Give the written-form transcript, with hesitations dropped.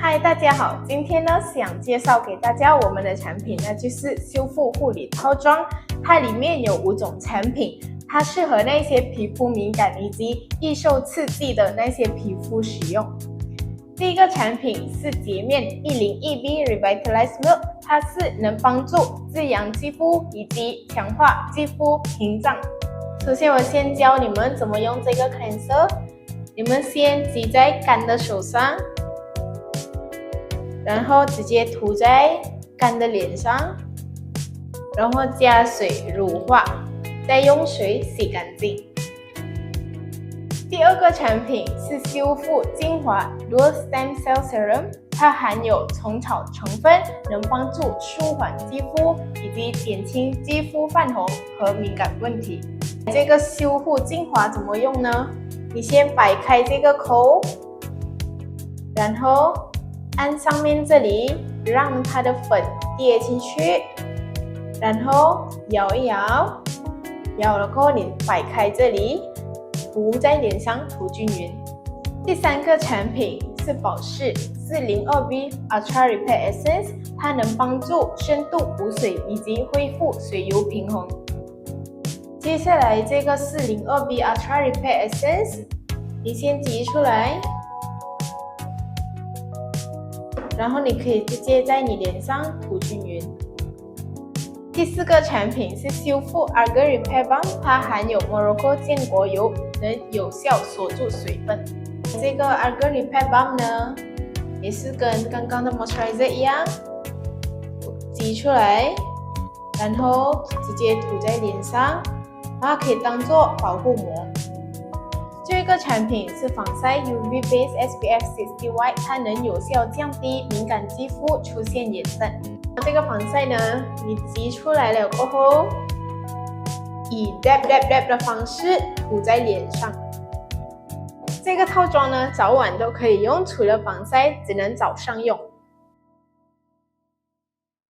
嗨，大家好，今天呢想介绍给大家我们的产品，那就是修复护理套装。它里面有5种产品，它适合那些皮肤敏感以及易受刺激的那些皮肤使用。第一个产品是洁面 101B Revitalize Milk， 它是能帮助滋养肌肤以及强化肌肤屏障。首先我先教你们怎么用这个 cleanser， 你们先挤在干的手上，然后直接涂在干的脸上，然后加水乳化，再用水洗干净。第二个产品是修复精华 Dual Stem Cell Serum， 它含有虫草成分，能帮助舒缓肌肤以及减轻肌肤泛红和敏感问题。这个修护精华怎么用呢？你先摆开这个口，然后按上面这里，让它的粉跌进去，然后摇一摇，摇了过后你摆开这里，涂在脸上，涂均匀。第三个产品是保湿 402B Ultra Repair Essence， 它能帮助深度补水以及恢复水油平衡。接下来这个 402B Ultra Repair Essence， 你先挤出来，然后你可以直接在你脸上涂均匀。第四个产品是修复 Argan Repair Balm， 它含有 Morocco 坚果油，能有效锁住水分。这个 Argan Repair Balm 呢，也是跟刚刚的 Moisturizer 一样，挤出来，然后直接涂在脸上，然后可以当做保护膜。最后一个产品是防晒 UV Base SPF 60Y， 它能有效降低敏感肌肤出现炎症。这个防晒呢，你挤出来了过后，以 dab 的方式涂在脸上。这个套装呢，早晚都可以用，除了防晒只能早上用。